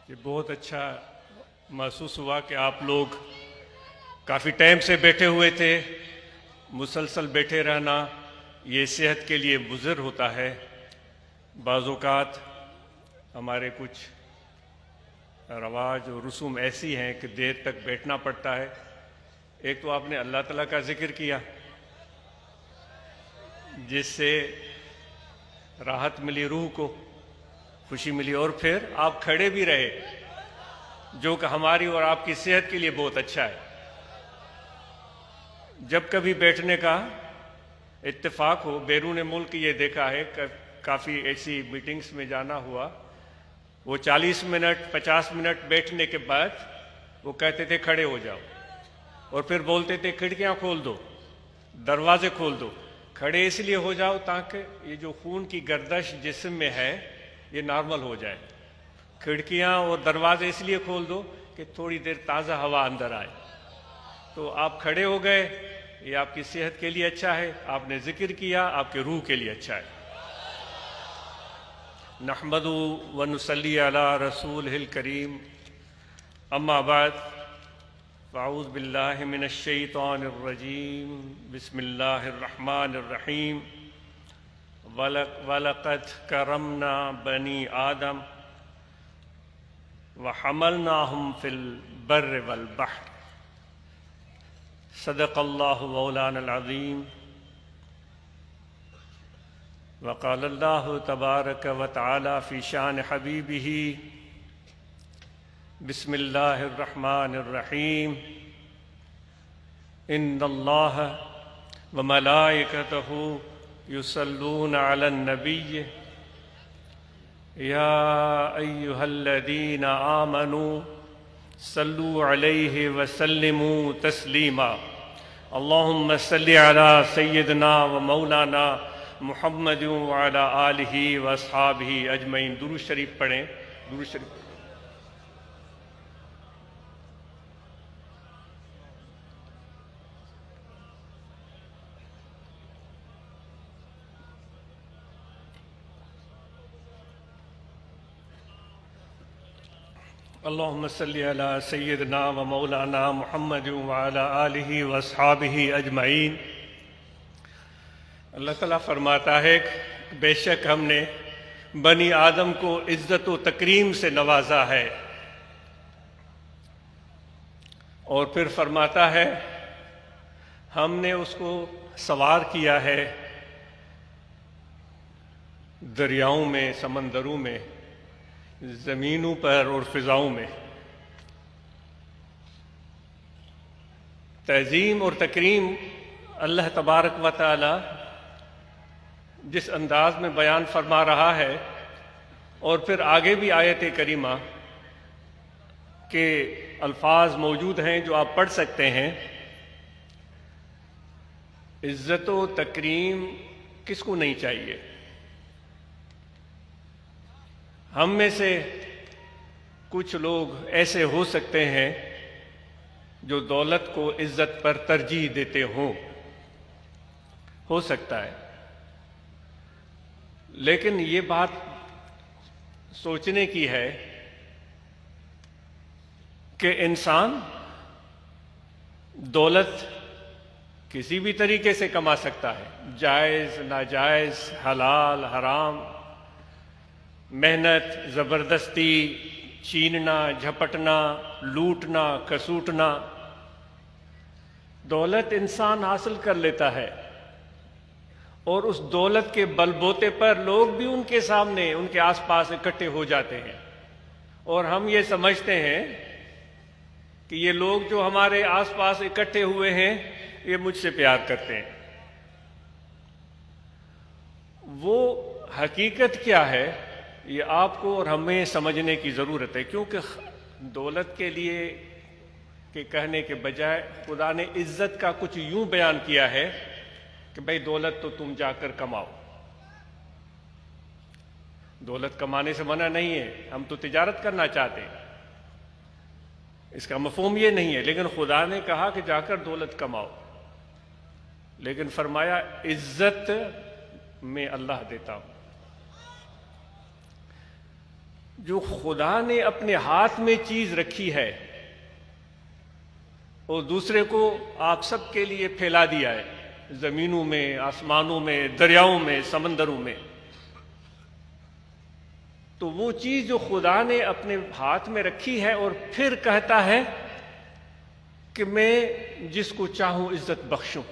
کہ بہت اچھا محسوس ہوا کہ آپ لوگ کافی ٹائم سے بیٹھے ہوئے تھے. مسلسل بیٹھے رہنا یہ صحت کے لیے مضر ہوتا ہے. بعض اوقات ہمارے کچھ رواج اور رسوم ایسی ہیں کہ دیر تک بیٹھنا پڑتا ہے. ایک تو آپ نے اللہ تعالیٰ کا ذکر کیا جس سے راحت ملی، روح کو خوشی ملی، اور پھر آپ کھڑے بھی رہے جو کہ ہماری اور آپ کی صحت کے لیے بہت اچھا ہے. جب کبھی بیٹھنے کا اتفاق ہو، بیرون ملک یہ دیکھا ہے کہ کافی ایسی میٹنگز میں جانا ہوا، وہ 40 منٹ 50 منٹ بیٹھنے کے بعد وہ کہتے تھے کھڑے ہو جاؤ، اور پھر بولتے تھے کھڑکیاں کھول دو، دروازے کھول دو. کھڑے اس لیے ہو جاؤ تاکہ یہ جو خون کی گردش جسم میں ہے یہ نارمل ہو جائے. کھڑکیاں اور دروازے اس لیے کھول دو کہ تھوڑی دیر تازہ ہوا اندر آئے. تو آپ کھڑے ہو گئے، یہ آپ کی صحت کے لیے اچھا ہے. آپ نے ذکر کیا، آپ کے روح کے لیے اچھا ہے. نحمد و نصلی علی رسولہ الکریم، اما بعد، فاعوذ باللہ من الشیطان الرجیم، بسم اللہ الرحمن الرحیم. وَلَقَدْ كَرَمْنَا بَنِي آدَمَ وَحَمَلْنَاهُمْ فِي الْبَرِّ وَالْبَحْرِ. صدق اللہ مولانا العظیم. وقال اللہ تبارک وتعالی فی شان حبیبہ، بسم اللہ الرحمن الرحیم. ان اللہ وملائکتہ یصلون علی النبی یا ایہا الذین آمنوا صلوا علیہ وسلموا تسلیما. اللہم صلی علی سیدنا و مولانا محمد وعلی آلہ واصحابہ اجمعین. درود شریف پڑھیں. درود شریف. اللہم صلی علی سیدنا و مولانا محمد وعلی آلہ واصحابہ اجمعین. اللہ تعالیٰ فرماتا ہے کہ بے شک ہم نے بنی آدم کو عزت و تکریم سے نوازا ہے، اور پھر فرماتا ہے ہم نے اس کو سوار کیا ہے دریاؤں میں، سمندروں میں، زمینوں پر اور فضاؤں میں. تعظیم اور تکریم اللہ تبارک و تعالی جس انداز میں بیان فرما رہا ہے، اور پھر آگے بھی آیت کریمہ کے الفاظ موجود ہیں جو آپ پڑھ سکتے ہیں. عزت و تکریم کس کو نہیں چاہیے؟ ہم میں سے کچھ لوگ ایسے ہو سکتے ہیں جو دولت کو عزت پر ترجیح دیتے ہوں، ہو سکتا ہے. لیکن یہ بات سوچنے کی ہے کہ انسان دولت کسی بھی طریقے سے کما سکتا ہے، جائز، ناجائز، حلال، حرام، محنت، زبردستی، چھیننا، جھپٹنا، لوٹنا، کسوٹنا. دولت انسان حاصل کر لیتا ہے، اور اس دولت کے بل بوتے پر لوگ بھی ان کے سامنے، ان کے آس پاس اکٹھے ہو جاتے ہیں، اور ہم یہ سمجھتے ہیں کہ یہ لوگ جو ہمارے آس پاس اکٹھے ہوئے ہیں یہ مجھ سے پیار کرتے ہیں. وہ حقیقت کیا ہے یہ آپ کو اور ہمیں سمجھنے کی ضرورت ہے، کیونکہ دولت کے لیے کہ کہنے کے بجائے خدا نے عزت کا کچھ یوں بیان کیا ہے کہ بھئی دولت تو تم جا کر کماؤ. دولت کمانے سے منع نہیں ہے، ہم تو تجارت کرنا چاہتے ہیں، اس کا مفہوم یہ نہیں ہے. لیکن خدا نے کہا کہ جا کر دولت کماؤ، لیکن فرمایا عزت میں اللہ دیتا ہوں. جو خدا نے اپنے ہاتھ میں چیز رکھی ہے اور دوسرے کو آپ سب کے لیے پھیلا دیا ہے، زمینوں میں، آسمانوں میں، دریاؤں میں، سمندروں میں، تو وہ چیز جو خدا نے اپنے ہاتھ میں رکھی ہے اور پھر کہتا ہے کہ میں جس کو چاہوں عزت بخشوں،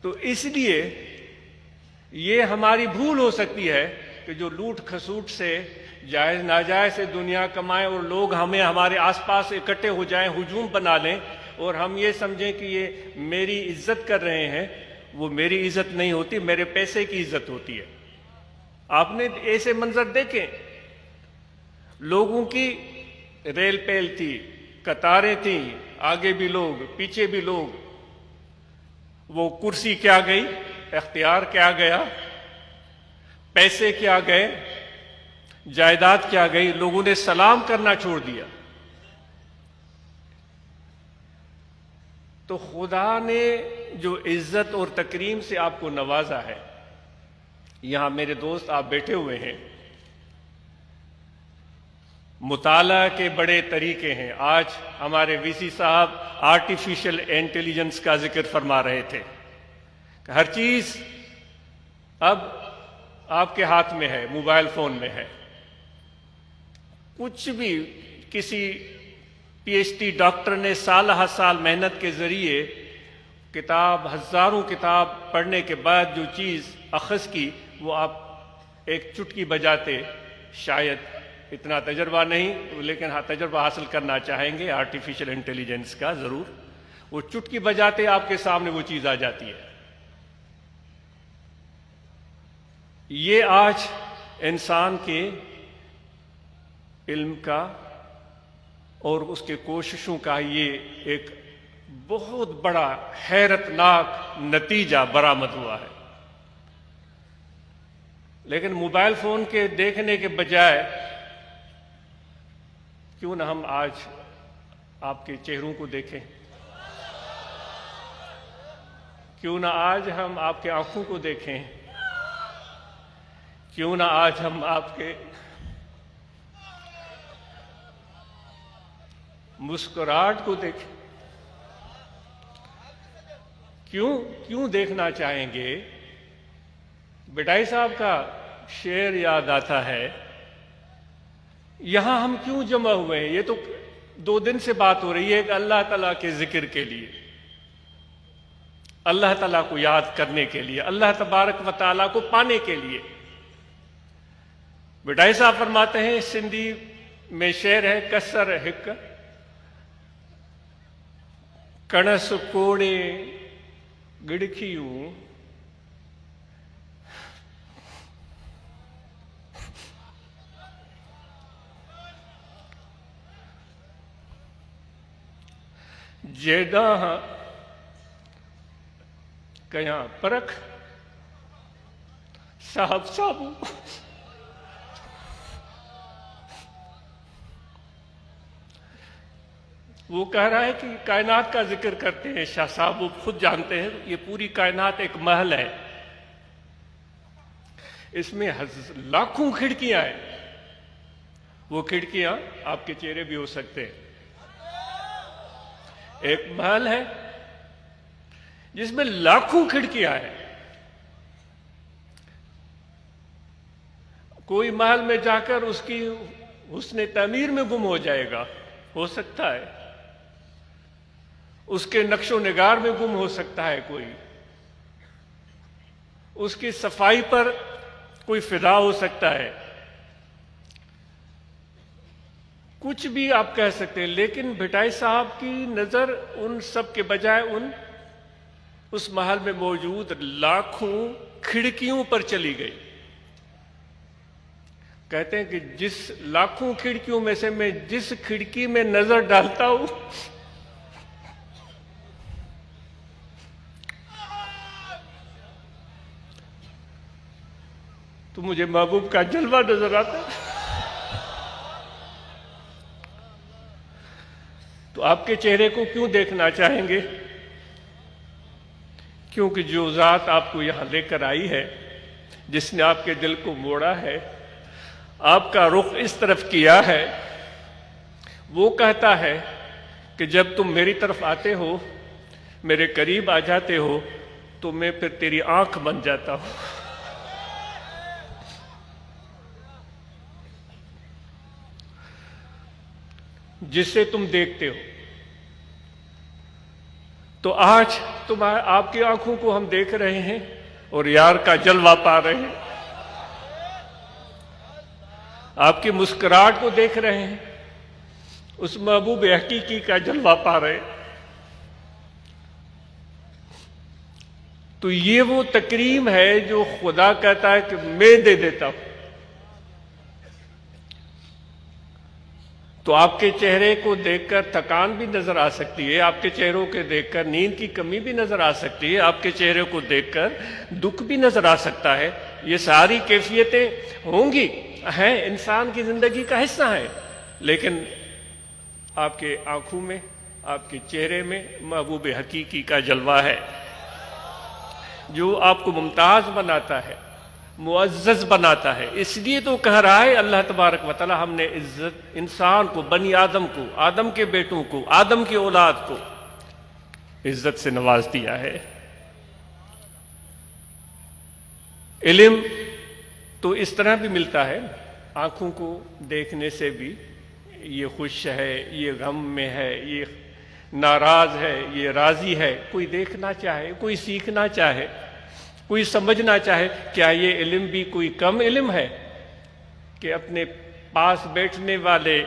تو اس لیے یہ ہماری بھول ہو سکتی ہے کہ جو لوٹ کھسوٹ سے جائز ناجائز سے دنیا کمائیں اور لوگ ہمیں ہمارے آس پاس اکٹھے ہو جائیں، ہجوم بنا لیں اور ہم یہ سمجھیں کہ یہ میری عزت کر رہے ہیں، وہ میری عزت نہیں ہوتی، میرے پیسے کی عزت ہوتی ہے۔ آپ نے ایسے منظر دیکھیں، لوگوں کی ریل پیل تھی، قطاریں تھیں، آگے بھی لوگ پیچھے بھی لوگ، وہ کرسی کیا گئی، اختیار کیا گیا، پیسے کیا گئے، جائیداد کیا گئی، لوگوں نے سلام کرنا چھوڑ دیا۔ تو خدا نے جو عزت اور تکریم سے آپ کو نوازا ہے، یہاں میرے دوست آپ بیٹھے ہوئے ہیں، مطالعہ کے بڑے طریقے ہیں۔ آج ہمارے وی سی صاحب آرٹیفیشل انٹیلیجنس کا ذکر فرما رہے تھے کہ ہر چیز اب آپ کے ہاتھ میں ہے، موبائل فون میں ہے۔ کچھ بھی کسی پی ایچ ڈی ڈاکٹر نے سالہ سال محنت کے ذریعے کتاب، ہزاروں کتاب پڑھنے کے بعد جو چیز اخذ کی، وہ آپ ایک چٹکی بجاتے، شاید اتنا تجربہ نہیں لیکن ہاں تجربہ حاصل کرنا چاہیں گے آرٹیفیشل انٹیلیجنس کا ضرور، وہ چٹکی بجاتے آپ کے سامنے وہ چیز آ جاتی ہے۔ یہ آج انسان کے علم کا اور اس کے کوششوں کا یہ ایک بہت بڑا حیرت ناک نتیجہ برآمد ہوا ہے۔ لیکن موبائل فون کے دیکھنے کے بجائے کیوں نہ ہم آج آپ کے چہروں کو دیکھیں، کیوں نہ آج ہم آپ کے آنکھوں کو دیکھیں، کیوں نہ آج ہم آپ کے مسکراہٹ کو دیکھیں۔ کیوں دیکھنا چاہیں گے؟ بٹائی صاحب کا شعر یاد آتا ہے، یہاں ہم کیوں جمع ہوئے ہیں؟ یہ تو 2 دن سے بات ہو رہی ہے کہ اللہ تعالیٰ کے ذکر کے لیے، اللہ تعالیٰ کو یاد کرنے کے لیے، اللہ تبارک و تعالیٰ کو پانے کے لیے۔ بٹائی صاحب فرماتے ہیں، سندھی میں شعر ہے، کسر ہک کنس کوڑے گڑکھیوں جیداں کیاں پرکھ صاحب صابو۔ وہ کہہ رہا ہے کہ کائنات کا ذکر کرتے ہیں شاہ صاحب، وہ خود جانتے ہیں یہ پوری کائنات ایک محل ہے، اس میں لاکھوں کھڑکیاں ہیں، وہ کھڑکیاں آپ کے چہرے بھی ہو سکتے ہیں۔ ایک محل ہے جس میں لاکھوں کھڑکیاں ہیں، کوئی محل میں جا کر اس کی حسن تعمیر میں گم ہو جائے گا، ہو سکتا ہے اس کے نقش و نگار میں گم ہو سکتا ہے، کوئی اس کی صفائی پر کوئی فدا ہو سکتا ہے، کچھ بھی آپ کہہ سکتے ہیں، لیکن بھٹائی صاحب کی نظر ان سب کے بجائے اس محل میں موجود لاکھوں کھڑکیوں پر چلی گئی۔ کہتے ہیں کہ جس لاکھوں کھڑکیوں میں سے میں جس کھڑکی میں نظر ڈالتا ہوں تو مجھے محبوب کا جلوہ نظر آتا ہے۔ تو آپ کے چہرے کو کیوں دیکھنا چاہیں گے؟ کیونکہ جو ذات آپ کو یہاں لے کر آئی ہے جس نے آپ کے دل کو موڑا ہے، آپ کا رخ اس طرف کیا ہے، وہ کہتا ہے کہ جب تم میری طرف آتے ہو، میرے قریب آ جاتے ہو، تو میں پھر تیری آنکھ بن جاتا ہوں۔ جسے تم دیکھتے ہو۔ تو آج آپ کی آنکھوں کو ہم دیکھ رہے ہیں اور یار کا جلوہ پا رہے ہیں، آپ کی مسکراہٹ کو دیکھ رہے ہیں، اس محبوب حقیقی کا جلوہ پا رہے ہیں۔ تو یہ وہ تکریم ہے جو خدا کہتا ہے کہ میں دے دیتا ہوں۔ تو آپ کے چہرے کو دیکھ کر تھکان بھی نظر آ سکتی ہے، آپ کے چہروں کو دیکھ کر نیند کی کمی بھی نظر آ سکتی ہے، آپ کے چہرے کو دیکھ کر دکھ بھی نظر آ سکتا ہے۔ یہ ساری کیفیتیں ہوں گی، ہیں، انسان کی زندگی کا حصہ ہیں، لیکن آپ کے آنکھوں میں، آپ کے چہرے میں محبوب حقیقی کا جلوہ ہے، جو آپ کو ممتاز بناتا ہے، معزز بناتا ہے۔ اس لیے تو کہہ رہا ہے اللہ تبارک و تعالی، ہم نے عزت انسان کو، بنی آدم کو، آدم کے بیٹوں کو، آدم کی اولاد کو عزت سے نواز دیا ہے۔ علم تو اس طرح بھی ملتا ہے، آنکھوں کو دیکھنے سے بھی، یہ خوش ہے، یہ غم میں ہے، یہ ناراض ہے، یہ راضی ہے، کوئی دیکھنا چاہے، کوئی سیکھنا چاہے، کوئی سمجھنا چاہے۔ کیا یہ علم بھی کوئی کم علم ہے کہ اپنے پاس بیٹھنے والے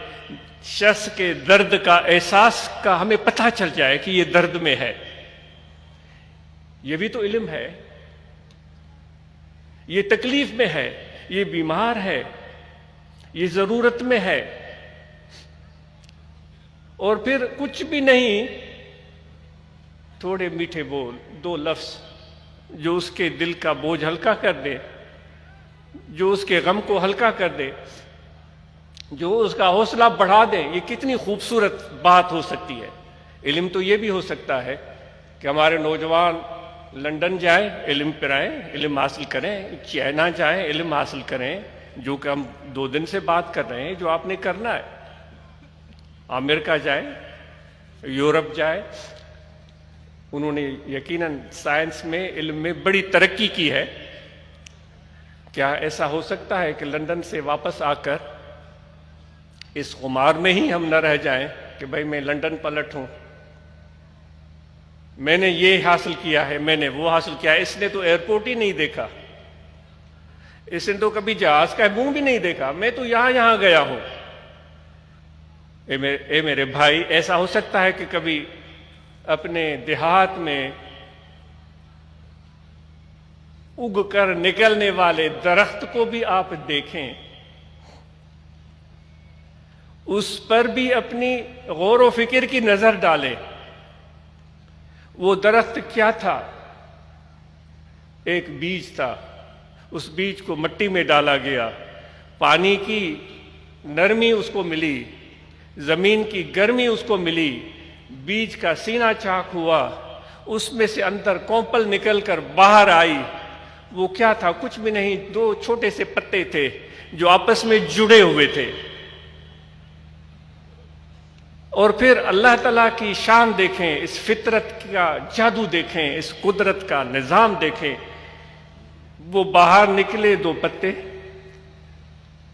شخص کے درد کا احساس کا ہمیں پتہ چل جائے کہ یہ درد میں ہے؟ یہ بھی تو علم ہے۔ یہ تکلیف میں ہے، یہ بیمار ہے، یہ ضرورت میں ہے، اور پھر کچھ بھی نہیں، تھوڑے میٹھے بول، دو لفظ جو اس کے دل کا بوجھ ہلکا کر دے، جو اس کے غم کو ہلکا کر دے، جو اس کا حوصلہ بڑھا دے، یہ کتنی خوبصورت بات ہو سکتی ہے۔ علم تو یہ بھی ہو سکتا ہے کہ ہمارے نوجوان لندن جائیں، علم پر آئیں، علم حاصل کریں، چائنا جائیں، علم حاصل کریں، جو کہ ہم 2 دن سے بات کر رہے ہیں، جو آپ نے کرنا ہے۔ امریکہ جائیں، یورپ جائیں، انہوں نے یقیناً سائنس میں، علم میں بڑی ترقی کی ہے۔ کیا ایسا ہو سکتا ہے کہ لندن سے واپس آ کر اس خمار میں ہی ہم نہ رہ جائیں کہ بھئی میں لندن پلٹ ہوں، میں نے یہ حاصل کیا ہے، میں نے وہ حاصل کیا ہے؟ اس نے تو ایئرپورٹ ہی نہیں دیکھا، اس نے تو کبھی جہاز کا منہ بھی نہیں دیکھا، میں تو یہاں گیا ہوں۔ اے میرے بھائی، ایسا ہو سکتا ہے کہ کبھی اپنے دیہات میں اگ کر نکلنے والے درخت کو بھی آپ دیکھیں، اس پر بھی اپنی غور و فکر کی نظر ڈالیں۔ وہ درخت کیا تھا؟ ایک بیج تھا، اس بیج کو مٹی میں ڈالا گیا، پانی کی نرمی اس کو ملی، زمین کی گرمی اس کو ملی، بیج کا سینہ چاک ہوا، اس میں سے اندر کونپل نکل کر باہر آئی۔ وہ کیا تھا؟ کچھ بھی نہیں، 2 چھوٹے سے پتے تھے جو آپس میں جڑے ہوئے تھے۔ اور پھر اللہ تعالیٰ کی شان دیکھیں، اس فطرت کا جادو دیکھیں، اس قدرت کا نظام دیکھیں۔ وہ باہر نکلے 2 پتے،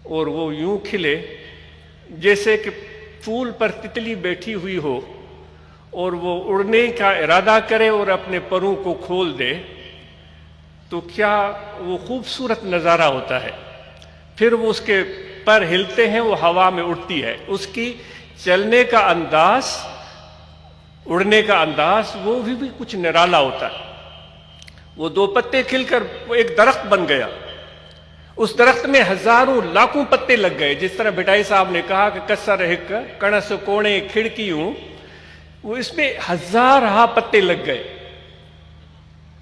اور وہ یوں کھلے جیسے کہ پھول پر تتلی بیٹھی ہوئی ہو اور وہ اڑنے کا ارادہ کرے اور اپنے پروں کو کھول دے، تو کیا وہ خوبصورت نظارہ ہوتا ہے۔ پھر وہ اس کے پر ہلتے ہیں، وہ ہوا میں اڑتی ہے، اس کی چلنے کا انداز، اڑنے کا انداز، وہ بھی کچھ نرالا ہوتا ہے۔ وہ 2 پتے کھل کر وہ ایک درخت بن گیا۔ اس درخت میں ہزاروں لاکھوں پتے لگ گئے، جس طرح بھٹائی صاحب نے کہا کہ کسر ہک کنس کونے کھڑکیوں، وہ اس میں ہزارہ پتے لگ گئے۔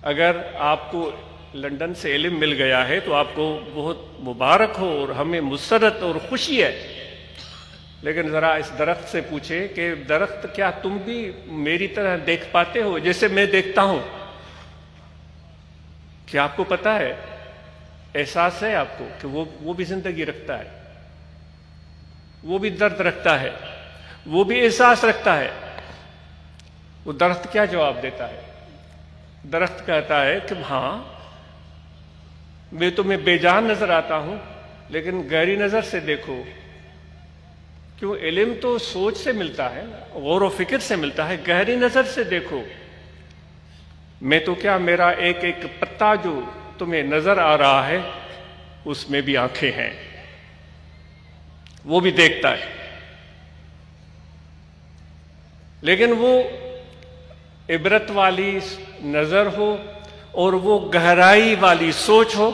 اگر آپ کو لندن سے علم مل گیا ہے تو آپ کو بہت مبارک ہو، اور ہمیں مسرت اور خوشی ہے۔ لیکن ذرا اس درخت سے پوچھے کہ درخت، کیا تم بھی میری طرح دیکھ پاتے ہو جیسے میں دیکھتا ہوں؟ کیا آپ کو پتا ہے احساس ہے آپ کو کہ وہ بھی زندگی رکھتا ہے، وہ بھی درد رکھتا ہے، وہ بھی احساس رکھتا ہے؟ وہ درخت کیا جواب دیتا ہے؟ درخت کہتا ہے کہ ہاں میں تمہیں بے جان نظر آتا ہوں، لیکن گہری نظر سے دیکھو، کیوں علم تو سوچ سے ملتا ہے، غور و فکر سے ملتا ہے، گہری نظر سے دیکھو، میں تو کیا، میرا ایک ایک پتا جو تمہیں نظر آ رہا ہے اس میں بھی آنکھیں ہیں، وہ بھی دیکھتا ہے۔ لیکن وہ عبرت والی نظر ہو اور وہ گہرائی والی سوچ ہو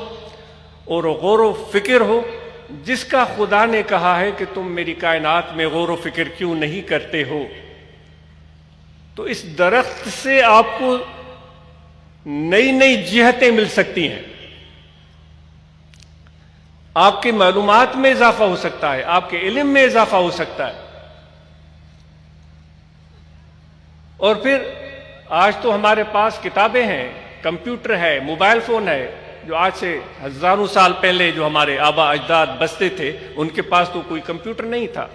اور غور و فکر ہو جس کا خدا نے کہا ہے کہ تم میری کائنات میں غور و فکر کیوں نہیں کرتے ہو، تو اس درخت سے آپ کو نئی نئی جہتیں مل سکتی ہیں، آپ کی معلومات میں اضافہ ہو سکتا ہے، آپ کے علم میں اضافہ ہو سکتا ہے۔ اور پھر آج تو ہمارے پاس کتابیں ہیں، کمپیوٹر ہے، موبائل فون ہے، جو آج سے ہزاروں سال پہلے جو ہمارے آبا اجداد بستے تھے ان کے پاس تو کوئی کمپیوٹر نہیں تھا۔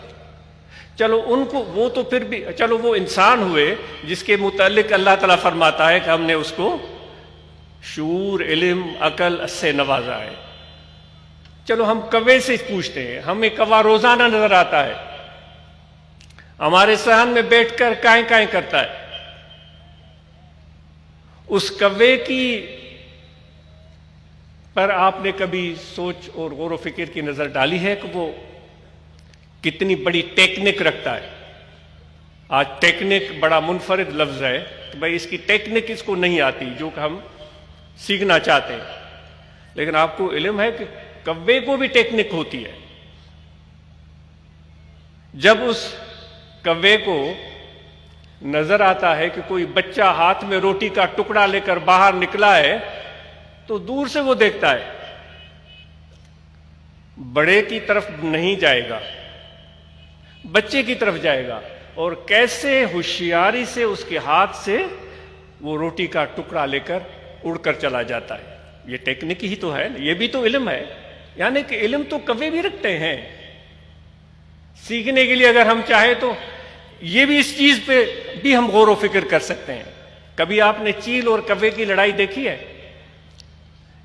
چلو ان کو وہ تو پھر بھی چلو وہ انسان ہوئے جس کے متعلق اللہ تعالیٰ فرماتا ہے کہ ہم نے اس کو شعور، علم، عقل سے نوازا ہے۔ چلو ہم کوے سے پوچھتے ہیں، ہمیں کوا روزانہ نظر آتا ہے، ہمارے صحن میں بیٹھ کر کائیں کائیں کرتا ہے۔ اس کوے کی پر آپ نے کبھی سوچ اور غور و فکر کی نظر ڈالی ہے کہ وہ کتنی بڑی ٹیکنک رکھتا ہے؟ آج ٹیکنک بڑا منفرد لفظ ہے کہ بھائی اس کی ٹیکنک اس کو نہیں آتی جو کہ ہم سیکھنا چاہتے ہیں، لیکن آپ کو علم ہے کہ کوے کو بھی ٹیکنک ہوتی ہے۔ جب اس کوے کو نظر آتا ہے کہ کوئی بچہ ہاتھ میں روٹی کا ٹکڑا لے کر باہر نکلا ہے تو دور سے وہ دیکھتا ہے، بڑے کی طرف نہیں جائے گا، بچے کی طرف جائے گا، اور کیسے ہوشیاری سے اس کے ہاتھ سے وہ روٹی کا ٹکڑا لے کر اڑ کر چلا جاتا ہے۔ یہ ٹیکنک ہی تو ہے، یہ بھی تو علم ہے۔ یعنی کہ علم تو کوے بھی رکھتے ہیں، سیکھنے کے لیے اگر ہم چاہیں تو یہ بھی اس چیز پہ بھی ہم غور و فکر کر سکتے ہیں۔ کبھی آپ نے چیل اور کوے کی لڑائی دیکھی ہے؟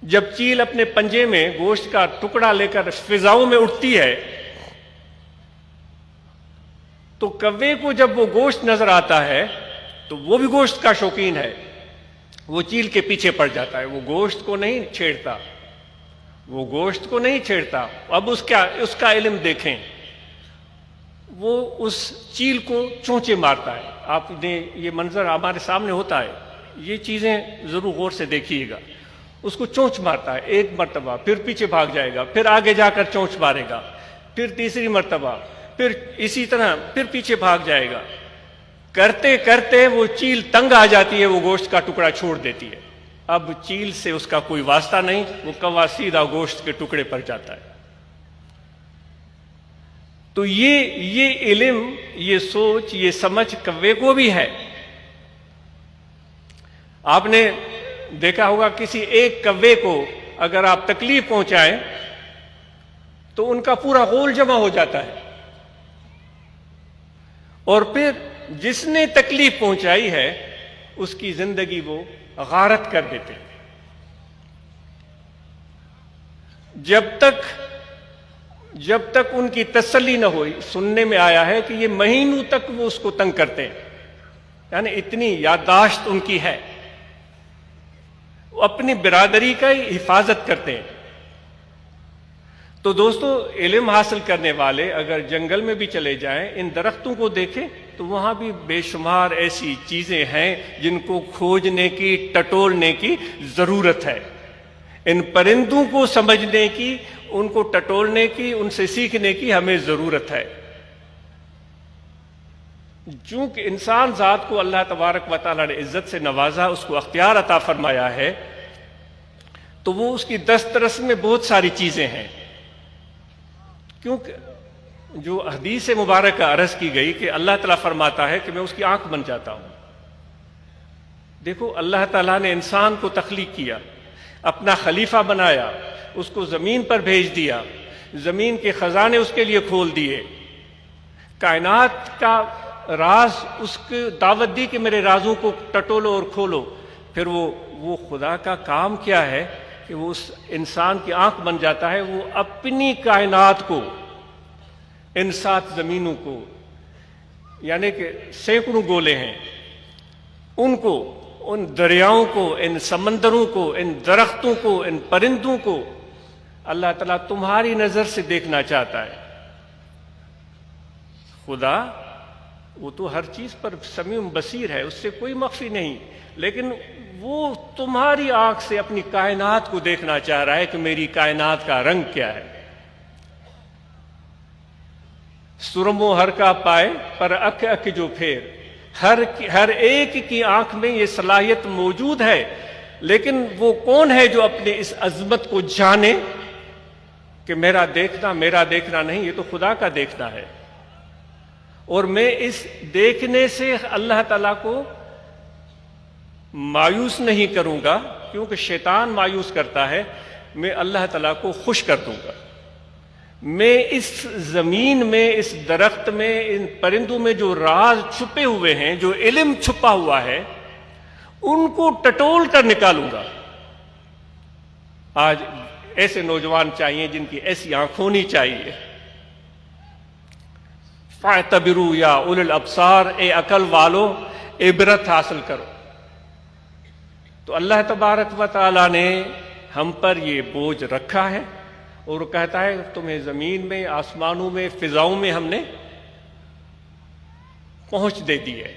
جب چیل اپنے پنجے میں گوشت کا ٹکڑا لے کر فضاؤں میں اٹھتی ہے تو کوے کو جب وہ گوشت نظر آتا ہے تو وہ بھی گوشت کا شوقین ہے، وہ چیل کے پیچھے پڑ جاتا ہے، وہ گوشت کو نہیں چھیڑتا، وہ گوشت کو نہیں چھیڑتا۔ اب اس کا علم دیکھیں، وہ اس چیل کو چونچے مارتا ہے۔ آپ نے یہ منظر ہمارے سامنے ہوتا ہے، یہ چیزیں ضرور غور سے دیکھیے گا۔ اس کو چونچ مارتا ہے ایک مرتبہ، پھر پیچھے بھاگ جائے گا، پھر آگے جا کر چونچ مارے گا، پھر تیسری مرتبہ، پھر اسی طرح پھر پیچھے بھاگ جائے گا۔ کرتے کرتے وہ چیل تنگ آ جاتی ہے، وہ گوشت کا ٹکڑا چھوڑ دیتی ہے۔ اب چیل سے اس کا کوئی واسطہ نہیں، وہ کوا سیدھا گوشت کے ٹکڑے پر جاتا ہے۔ تو یہ علم، یہ سوچ، یہ سمجھ کوے کو بھی ہے۔ آپ نے دیکھا ہوگا کسی ایک کوے کو اگر آپ تکلیف پہنچائیں تو ان کا پورا غول جمع ہو جاتا ہے، اور پھر جس نے تکلیف پہنچائی ہے اس کی زندگی وہ غارت کر دیتے ہیں۔ جب تک ان کی تسلی نہ ہوئی، سننے میں آیا ہے کہ یہ مہینوں تک وہ اس کو تنگ کرتے ہیں، یعنی اتنی یادداشت ان کی ہے، وہ اپنی برادری کا ہی حفاظت کرتے ہیں۔ تو دوستو، علم حاصل کرنے والے اگر جنگل میں بھی چلے جائیں، ان درختوں کو دیکھیں تو وہاں بھی بے شمار ایسی چیزیں ہیں جن کو کھوجنے کی، ٹٹولنے کی ضرورت ہے۔ ان پرندوں کو سمجھنے کی، ان کو ٹٹولنے کی، ان سے سیکھنے کی ہمیں ضرورت ہے۔ چونکہ انسان ذات کو اللہ تبارک و تعالیٰ نے عزت سے نوازا، اس کو اختیار عطا فرمایا ہے، تو وہ اس کی دسترس میں بہت ساری چیزیں ہیں۔ کیونکہ جو حدیث مبارکہ عرض کی گئی کہ اللہ تعالیٰ فرماتا ہے کہ میں اس کی آنکھ بن جاتا ہوں۔ دیکھو، اللہ تعالیٰ نے انسان کو تخلیق کیا، اپنا خلیفہ بنایا، اس کو زمین پر بھیج دیا، زمین کے خزانے اس کے لیے کھول دیے، کائنات کا راز اس کو دعوت دی کہ میرے رازوں کو ٹٹولو اور کھولو۔ پھر وہ خدا کا کام کیا ہے کہ وہ اس انسان کی آنکھ بن جاتا ہے، وہ اپنی کائنات کو، ان 7 زمینوں کو، یعنی کہ سینکڑوں گولے ہیں، ان کو، ان دریاؤں کو، ان سمندروں کو، ان درختوں کو، ان پرندوں کو اللہ تعالیٰ تمہاری نظر سے دیکھنا چاہتا ہے۔ خدا وہ تو ہر چیز پر سمیع بصیر ہے، اس سے کوئی مخفی نہیں، لیکن وہ تمہاری آنکھ سے اپنی کائنات کو دیکھنا چاہ رہا ہے کہ میری کائنات کا رنگ کیا ہے۔ سرمو ہر کا پائے پر اکھ اکھ جو پھیر، ہر ایک کی آنکھ میں یہ صلاحیت موجود ہے، لیکن وہ کون ہے جو اپنے اس عظمت کو جانے کہ میرا دیکھنا نہیں، یہ تو خدا کا دیکھنا ہے، اور میں اس دیکھنے سے اللہ تعالیٰ کو مایوس نہیں کروں گا، کیونکہ شیطان مایوس کرتا ہے، میں اللہ تعالیٰ کو خوش کر دوں گا۔ میں اس زمین میں، اس درخت میں، ان پرندوں میں جو راز چھپے ہوئے ہیں، جو علم چھپا ہوا ہے، ان کو ٹٹول کر نکالوں گا۔ آج ایسے نوجوان چاہیے جن کی ایسی آنکھ ہونی چاہیے۔ فَاعْتَبِرُوا یا اولي الابصار، اے عقل والو عبرت حاصل کرو۔ تو اللہ تبارک و تعالیٰ نے ہم پر یہ بوجھ رکھا ہے، اور وہ کہتا ہے تمہیں زمین میں، آسمانوں میں، فضاؤں میں ہم نے پہنچ دے دی ہے۔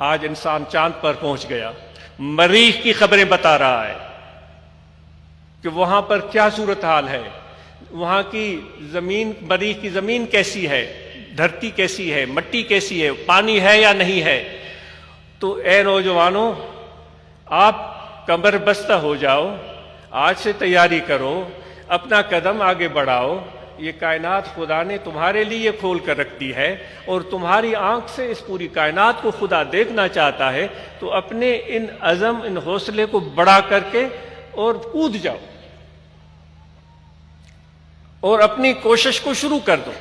آج انسان چاند پر پہنچ گیا، مریخ کی خبریں بتا رہا ہے کہ وہاں پر کیا صورتحال ہے، وہاں کی زمین، مریخ کی زمین کیسی ہے، دھرتی کیسی ہے، مٹی کیسی ہے، پانی ہے یا نہیں ہے۔ تو اے نوجوانوں، آپ کمر بستہ ہو جاؤ، آج سے تیاری کرو، اپنا قدم آگے بڑھاؤ۔ یہ کائنات خدا نے تمہارے لیے کھول کر رکھ دی ہے، اور تمہاری آنکھ سے اس پوری کائنات کو خدا دیکھنا چاہتا ہے، تو اپنے ان عزم، ان حوصلے کو بڑھا کر کے اور کود جاؤ، اور اپنی کوشش کو شروع کر دو۔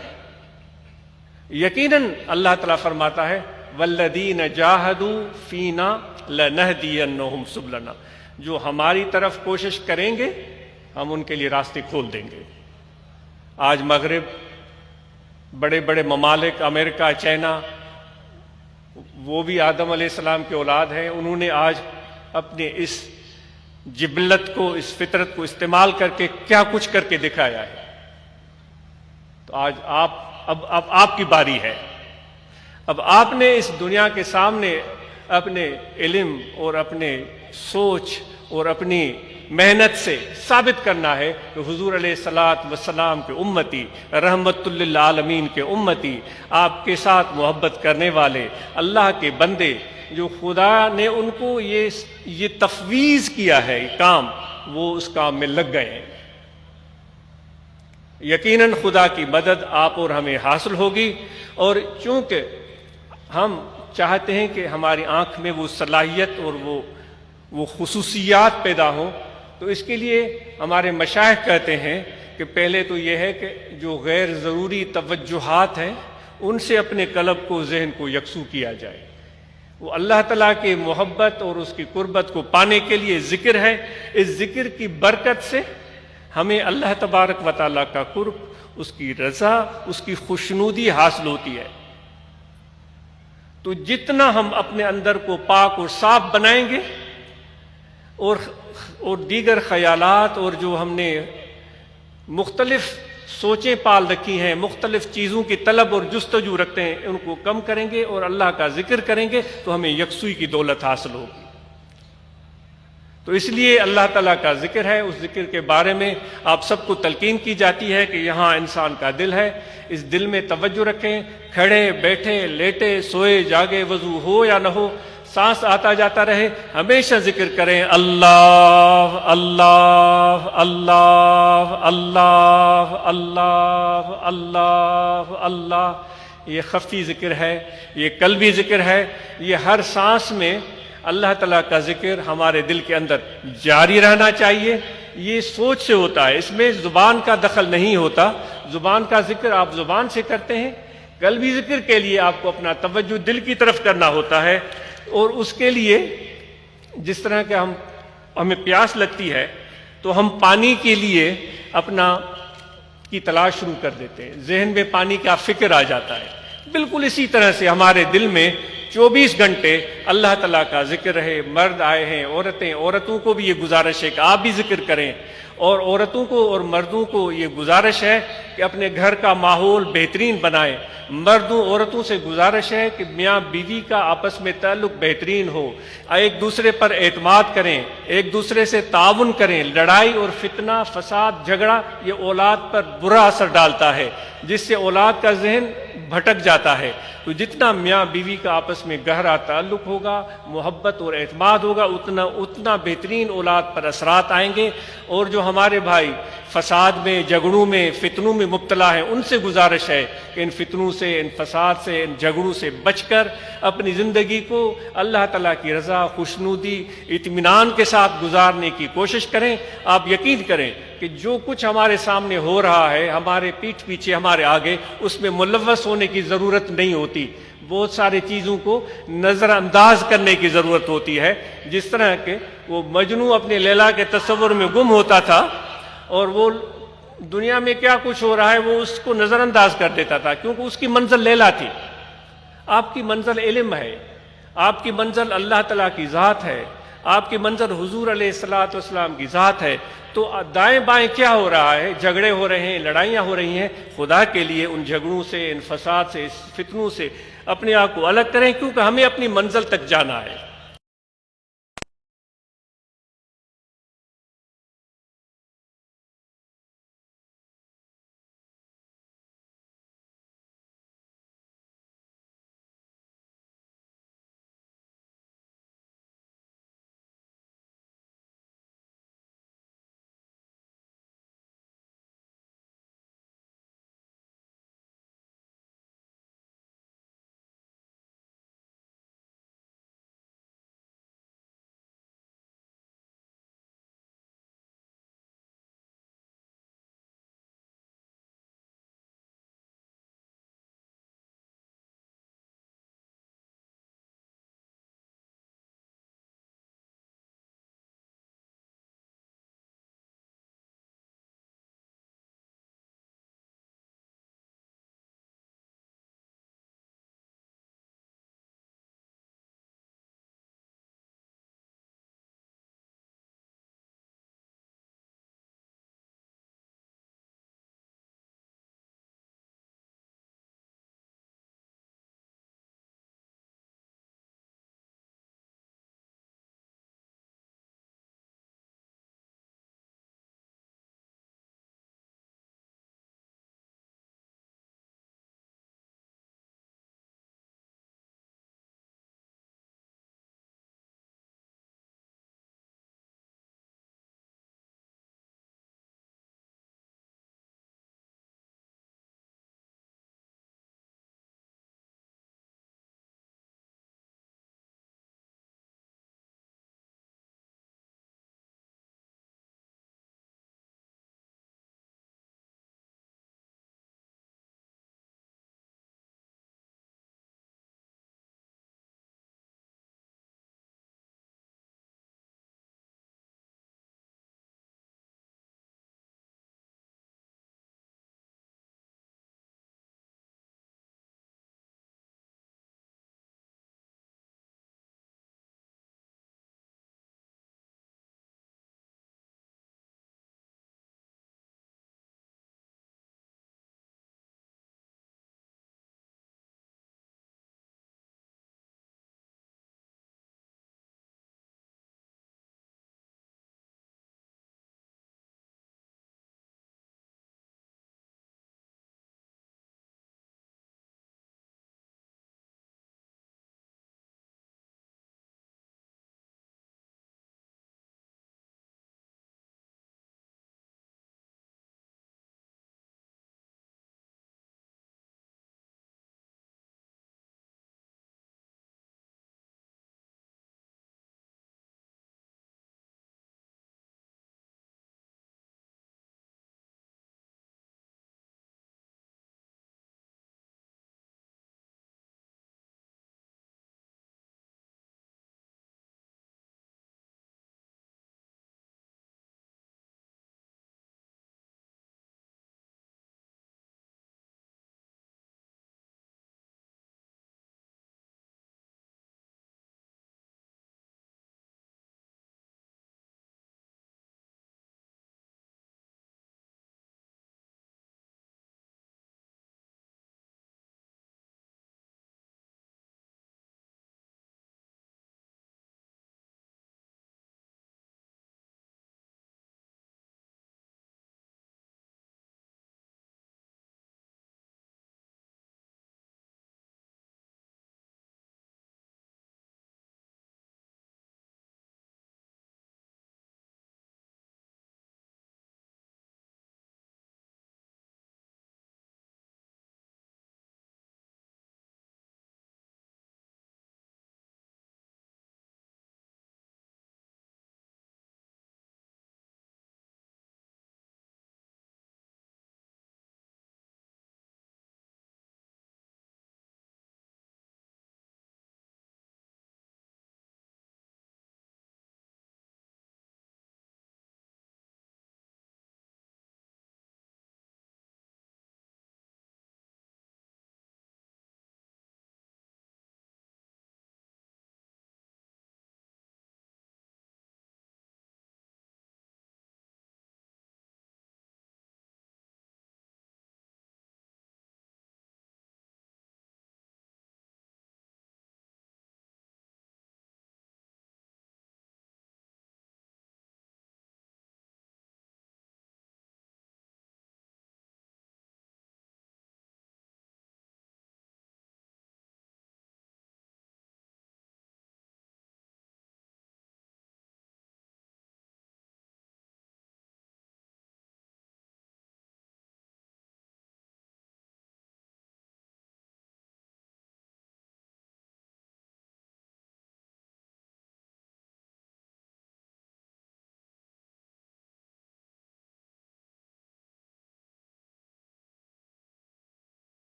یقیناً اللہ تعالیٰ فرماتا ہے وَالَّذِينَ جَاهَدُوا فِينَا لَنَهْدِيَنَّهُمْ سُبُلَنَا، جو ہماری طرف کوشش کریں گے ہم ان کے لیے راستے کھول دیں گے۔ آج مغرب، بڑے بڑے ممالک، امریکہ، چائنا، وہ بھی آدم علیہ السلام کے اولاد ہیں، انہوں نے آج اپنے اس جبلت کو، اس فطرت کو استعمال کر کے کیا کچھ کر کے دکھایا ہے۔ تو آج اب آپ کی باری ہے۔ اب آپ نے اس دنیا کے سامنے اپنے علم اور اپنے سوچ اور اپنی محنت سے ثابت کرنا ہے کہ حضور علیہ الصلاۃ والسلام کے امتی، رحمت للعالمین کے امتی، آپ کے ساتھ محبت کرنے والے اللہ کے بندے، جو خدا نے ان کو یہ تفویض کیا ہے کام، وہ اس کام میں لگ گئے ہیں۔ یقیناً خدا کی مدد آپ اور ہمیں حاصل ہوگی، اور چونکہ ہم چاہتے ہیں کہ ہماری آنکھ میں وہ صلاحیت اور وہ خصوصیات پیدا ہوں، تو اس کے لیے ہمارے مشائخ کہتے ہیں کہ پہلے تو یہ ہے کہ جو غیر ضروری توجہات ہیں ان سے اپنے قلب کو، ذہن کو یکسو کیا جائے۔ وہ اللہ تعالیٰ کی محبت اور اس کی قربت کو پانے کے لیے ذکر ہے۔ اس ذکر کی برکت سے ہمیں اللہ تبارک و تعالیٰ کا قرب، اس کی رضا، اس کی خوشنودی حاصل ہوتی ہے۔ تو جتنا ہم اپنے اندر کو پاک اور صاف بنائیں گے، اور دیگر خیالات اور جو ہم نے مختلف سوچیں پال رکھی ہیں، مختلف چیزوں کی طلب اور جستجو رکھتے ہیں، ان کو کم کریں گے اور اللہ کا ذکر کریں گے تو ہمیں یکسوئی کی دولت حاصل ہوگی۔ تو اس لیے اللہ تعالیٰ کا ذکر ہے، اس ذکر کے بارے میں آپ سب کو تلقین کی جاتی ہے کہ یہاں انسان کا دل ہے، اس دل میں توجہ رکھیں، کھڑے بیٹھے لیٹے سوئے جاگے، وضو ہو یا نہ ہو، سانس آتا جاتا رہے، ہمیشہ ذکر کریں اللہ اللہ اللہ اللہ اللہ اللہ اللہ۔ یہ خفی ذکر ہے، یہ قلبی ذکر ہے، یہ ہر سانس میں اللہ تعالیٰ کا ذکر ہمارے دل کے اندر جاری رہنا چاہیے۔ یہ سوچ سے ہوتا ہے، اس میں زبان کا دخل نہیں ہوتا. زبان کا ذکر آپ زبان سے کرتے ہیں، قلبی ذکر کے لیے آپ کو اپنا توجہ دل کی طرف کرنا ہوتا ہے. اور اس کے لیے جس طرح کہ ہمیں پیاس لگتی ہے تو ہم پانی کے لیے اپنا کی تلاش شروع کر دیتے ہیں، ذہن میں پانی کا فکر آ جاتا ہے. بالکل اسی طرح سے ہمارے دل میں 24 گھنٹے اللہ تعالیٰ کا ذکر رہے. مرد آئے ہیں، عورتوں کو بھی یہ گزارش ہے کہ آپ بھی ذکر کریں، اور عورتوں کو اور مردوں کو یہ گزارش ہے کہ اپنے گھر کا ماحول بہترین بنائیں. مردوں عورتوں سے گزارش ہے کہ میاں بیوی کا آپس میں تعلق بہترین ہو، ایک دوسرے پر اعتماد کریں، ایک دوسرے سے تعاون کریں. لڑائی اور فتنہ، فساد، جھگڑا یہ اولاد پر برا اثر ڈالتا ہے، جس سے اولاد کا ذہن بھٹک جاتا ہے. تو جتنا میاں بیوی کا آپس میں گہرا تعلق ہوگا، محبت اور اعتماد ہوگا، اتنا بہترین اولاد پر اثرات آئیں گے. اور جو ہمارے بھائی فساد میں، جھگڑوں میں، فتنوں میں مبتلا ہیں، ان سے گزارش ہے کہ ان فتنوں سے، ان فساد سے، ان جھگڑوں سے بچ کر اپنی زندگی کو اللہ تعالیٰ کی رضا، خوشنودی، اطمینان کے ساتھ گزارنے کی کوشش کریں. آپ یقین کریں کہ جو کچھ ہمارے سامنے ہو رہا ہے، ہمارے پیٹھ پیچھے، ہمارے آگے، اس میں ملوث ہونے کی ضرورت نہیں ہوتی. بہت ساری چیزوں کو نظر انداز کرنے کی ضرورت ہوتی ہے. جس طرح کہ وہ مجنوں اپنے لیلا کے تصور میں گم ہوتا تھا اور وہ دنیا میں کیا کچھ ہو رہا ہے وہ اس کو نظر انداز کر دیتا تھا، کیونکہ اس کی منزل لیلا تھی. آپ کی منزل علم ہے، آپ کی منزل اللہ تعالیٰ کی ذات ہے، آپ کی منزل حضور علیہ الصلوۃ والسلام کی ذات ہے. تو دائیں بائیں کیا ہو رہا ہے؟ جھگڑے ہو رہے ہیں، لڑائیاں ہو رہی ہیں. خدا کے لیے ان جھگڑوں سے، ان فساد سے، اس فتنوں سے اپنے آپ کو الگ کریں، کیونکہ ہمیں اپنی منزل تک جانا ہے.